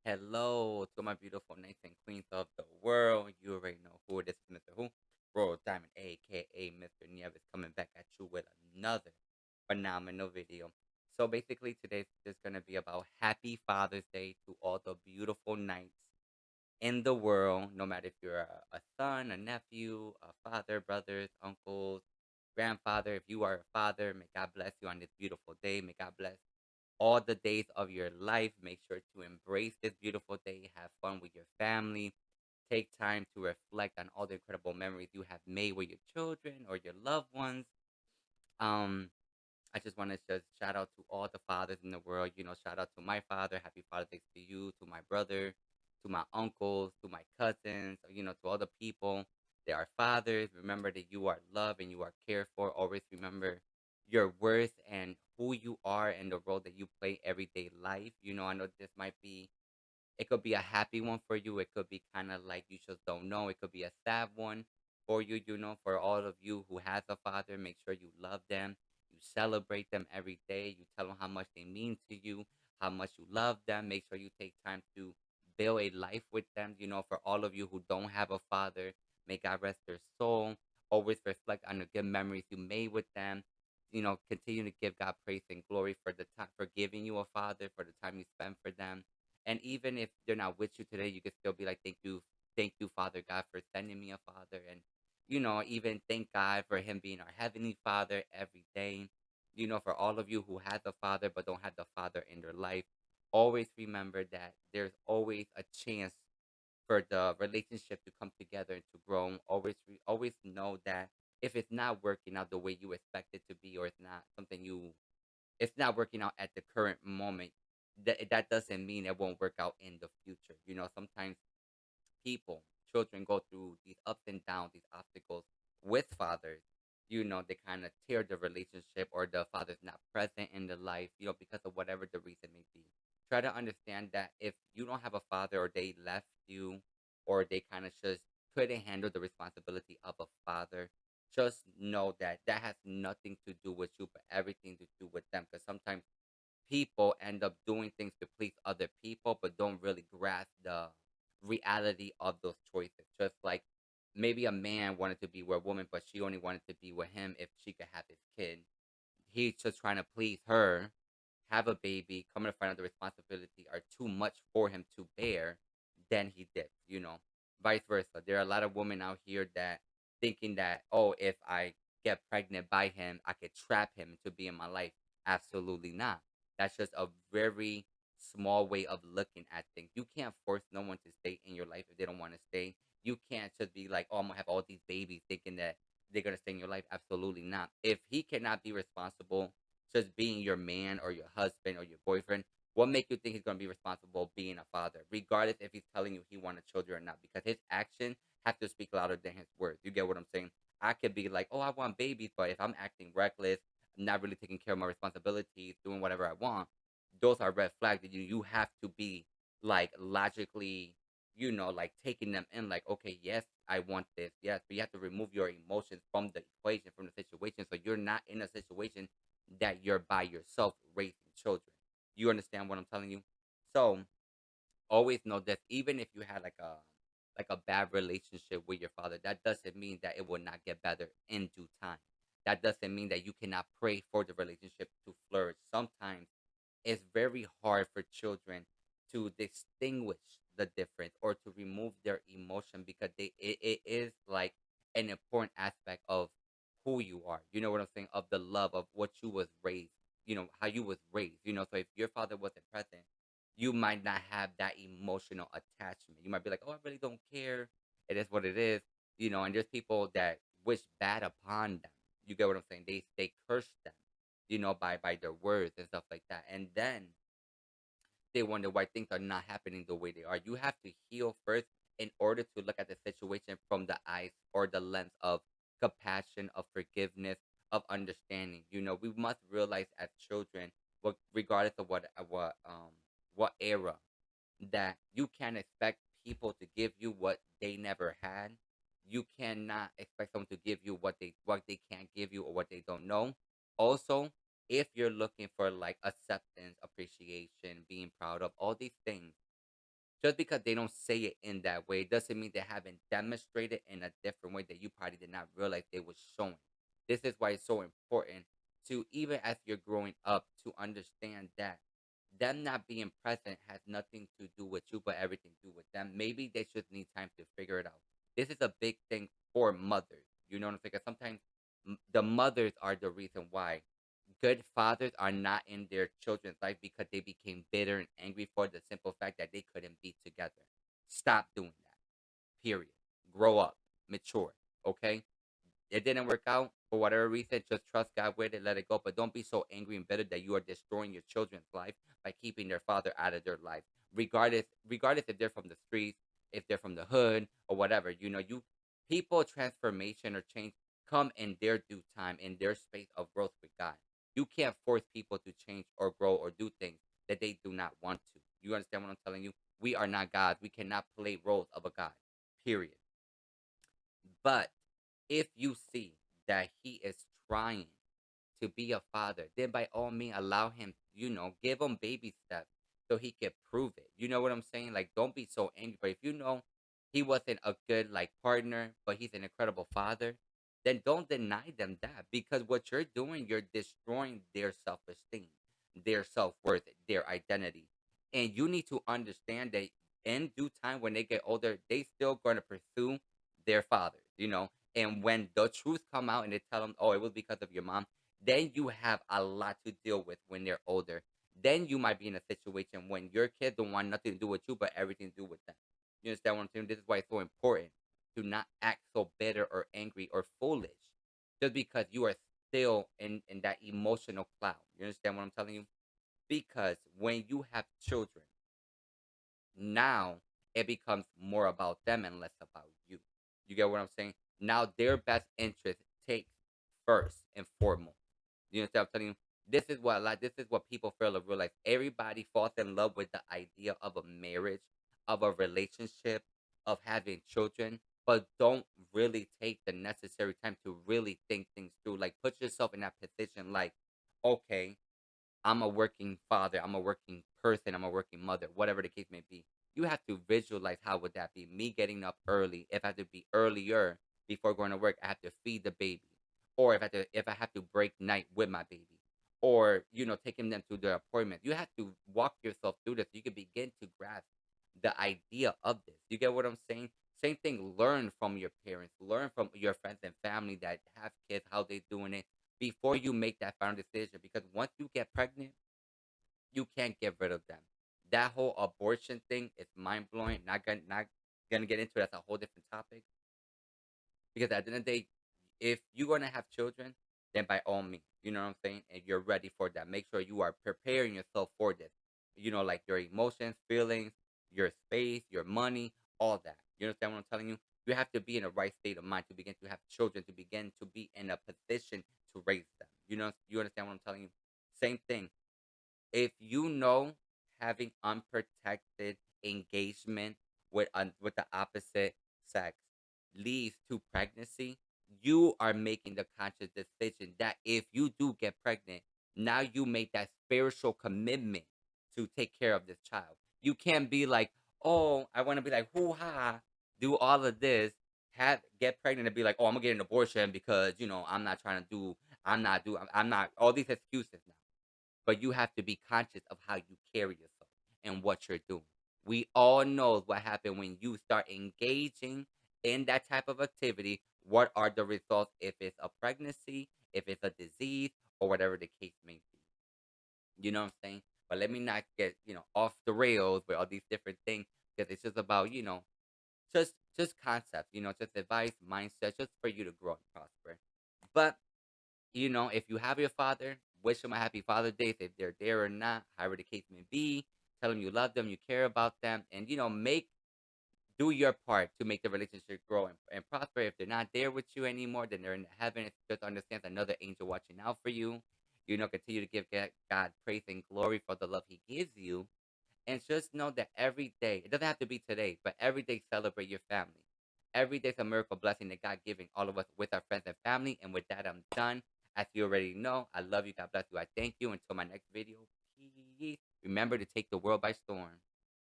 Hello to my beautiful knights and queens of the world. You already know who it is, Mr. Who? Royal Diamond, aka Mr. RoyalNieves, coming back at you with another phenomenal video. So basically, today's just gonna be about Happy Father's Day to all the beautiful knights in the world. No matter if you're a son, a nephew, a father, brothers, uncles, grandfather. If you are a father, may God bless you on this beautiful day. May God bless all the days of your life. Make sure to embrace this beautiful day. Have fun with your family. Take time to reflect on all the incredible memories you have made with your children or your loved ones. Um, I just want to just shout out to all the fathers in the world. Shout out to my father. Happy Father's Day to you, to my brother, to my uncles, to my cousins, to all the people. They are fathers. Remember that you are loved and you are cared for. Always remember your worth and who you are and the role that you play everyday life. I know this might be it could be a happy one for you. It could be kind of like you just don't know. It could be a sad one for you, for all of you who has a father, make sure you love them. You celebrate them every day. You tell them how much they mean to you, how much you love them. Make sure you take time to build a life with them. For all of you who don't have a father, may God rest their soul. Always reflect on the good memories you made with them. Continue to give God praise and glory for the time for giving you a father, for the time you spend for them, and even if they're not with you today, you can still be like, thank you, Father God, for sending me a father. And, even thank God for him being our heavenly father every day. For all of you who has a father but don't have the father in their life, always remember that there's always a chance for the relationship to come together and to grow. Always know that if it's not working out the way you expect it to be, or it's not working out at the current moment, that doesn't mean it won't work out in the future. Sometimes people, children go through these ups and downs, these obstacles with fathers. They kind of tear the relationship, or the father's not present in the life, because of whatever the reason may be. Try to understand that if you don't have a father, or they left you, or they kind of just couldn't handle the responsibility of a father, just know that that has nothing to do with you, but everything to do with them. Because sometimes people end up doing things to please other people, but don't really grasp the reality of those choices. Just like maybe a man wanted to be with a woman, but she only wanted to be with him if she could have his kid. He's just trying to please her, have a baby, coming to find out the responsibility are too much for him to bear, then he dips. Vice versa. There are a lot of women out here that thinking that, oh, if I get pregnant by him, I could trap him to be in my life. Absolutely not. That's just a very small way of looking at things. You can't force no one to stay in your life if they don't want to stay. You can't just be like, oh, I'm gonna have all these babies thinking that they're gonna stay in your life. Absolutely not. If he cannot be responsible just being your man or your husband or your boyfriend, what make you think he's gonna be responsible being a father, regardless if he's telling you he wanted children or not? Because his action have to speak louder than his words. You get what I'm saying? I could be like, oh, I want babies, but if I'm acting reckless, I'm not really taking care of my responsibilities, doing whatever I want, those are red flags that you have to be like logically, like taking them in, like, okay, yes, I want this, yes, but you have to remove your emotions from the equation, from the situation, so you're not in a situation that you're by yourself raising children. You understand what I'm telling you? So always know that even if you had like a bad relationship with your father, that doesn't mean that it will not get better in due time. That doesn't mean that you cannot pray for the relationship to flourish. Sometimes it's very hard for children to distinguish the difference, or to remove their emotion, because it is like an important aspect of who you are. You know what I'm saying? Of the love of what you was raised, how you was raised. So if your father wasn't present, you might not have that emotional attachment. You might be like, oh, I really don't care. It is what it is. And there's people that wish bad upon them. You get what I'm saying? They curse them, by their words and stuff like that. And then they wonder why things are not happening the way they are. You have to heal first in order to look at the situation from the eyes or the lens of compassion, of forgiveness, of understanding. We must realize as children, regardless of what era, that you can't expect people to give you what they never had. You cannot expect someone to give you what they can't give you, or what they don't know. Also, if you're looking for like acceptance, appreciation, being proud of all these things, Just because they don't say it in that way doesn't mean they haven't demonstrated in a different way that you probably did not realize they was showing. This is why it's so important to, even as you're growing up, to understand that them not being present has nothing to do with you, but everything to do with them. Maybe they just need time to figure it out. This is a big thing for mothers. You know what I'm saying? 'Cause sometimes the mothers are the reason why good fathers are not in their children's life, because they became bitter and angry for the simple fact that they couldn't be together. Stop doing that. Period. Grow up. Mature. Okay? It didn't work out for whatever reason. Just trust God with it, let it go. But don't be so angry and bitter that you are destroying your children's life by keeping their father out of their life. Regardless if they're from the streets, if they're from the hood or whatever. You people transformation or change come in their due time, in their space of growth with God. You can't force people to change or grow or do things that they do not want to. You understand what I'm telling you? We are not gods. We cannot play roles of a God. Period. But if you see that he is trying to be a father, then by all means allow him, give him baby steps so he can prove it. You know what I'm saying? Like, don't be so angry. But if you know he wasn't a good like partner, but he's an incredible father, then don't deny them that, because what you're doing, you're destroying their self esteem, their self worth, their identity. And you need to understand that in due time, when they get older, they still going to pursue their fathers. And when the truth come out and they tell them, oh, it was because of your mom, then you have a lot to deal with when they're older. Then you might be in a situation when your kids don't want nothing to do with you, but everything to do with them. You understand what I'm saying? This is why it's so important to not act so bitter or angry or foolish just because you are still in that emotional cloud. You understand what I'm telling you? Because when you have children, now it becomes more about them and less about you. You get what I'm saying? Now their best interest takes first and foremost. You know what I'm telling you? This is what people fail to realize. Everybody falls in love with the idea of a marriage, of a relationship, of having children, but don't really take the necessary time to really think things through. Like, put yourself in that position, like, okay, I'm a working father, I'm a working person, I'm a working mother, whatever the case may be. You have to visualize, how would that be? Me getting up early. If I have to be earlier before going to work, I have to feed the baby. Or if I have to break night with my baby. Or, taking them to their appointment. You have to walk yourself through this so you can begin to grasp the idea of this. You get what I'm saying? Same thing, learn from your parents, learn from your friends and family that have kids, how they doing it before you make that final decision. Because once you get pregnant, you can't get rid of them. That whole abortion thing is mind blowing. Not gonna get into it. That's a whole different topic. Because at the end of the day, if you're gonna have children, then by all means, you know what I'm saying, and you're ready for that. Make sure you are preparing yourself for this. Like your emotions, feelings, your space, your money, all that. You understand what I'm telling you? You have to be in a right state of mind to begin to have children, to begin to be in a position to raise them. You understand what I'm telling you? Same thing, if you know having unprotected engagement with the opposite sex leads to pregnancy, you are making the conscious decision that if you do get pregnant, now you make that spiritual commitment to take care of this child. You can't be like, oh, I want to be like, hoo ha, do all of this, get pregnant and be like, oh, I'm gonna get an abortion because I'm not trying to do, I'm not all these excuses now. But you have to be conscious of how you carry yourself and what you're doing. We all know what happened when you start engaging in that type of activity. What are the results if it's a pregnancy, if it's a disease, or whatever the case may be? You know what I'm saying? But let me not get, off the rails with all these different things, because it's just about, just concepts, just advice, mindset, just for you to grow and prosper. But if you have your father, wish them a happy Father's Day if they're there or not, however the case may be. Tell them you love them, you care about them, and do your part to make the relationship grow and prosper. If they're not there with you anymore, then they're in heaven. It's just understand another angel watching out for you. Continue to give God praise and glory for the love He gives you, and just know that every day, it doesn't have to be today, but every day celebrate your family. Every day is a miracle blessing that God giving all of us with our friends and family. And with that, I'm done. As you already know, I love you. God bless you. I thank you. Until my next video, peace. Remember to take the world by storm.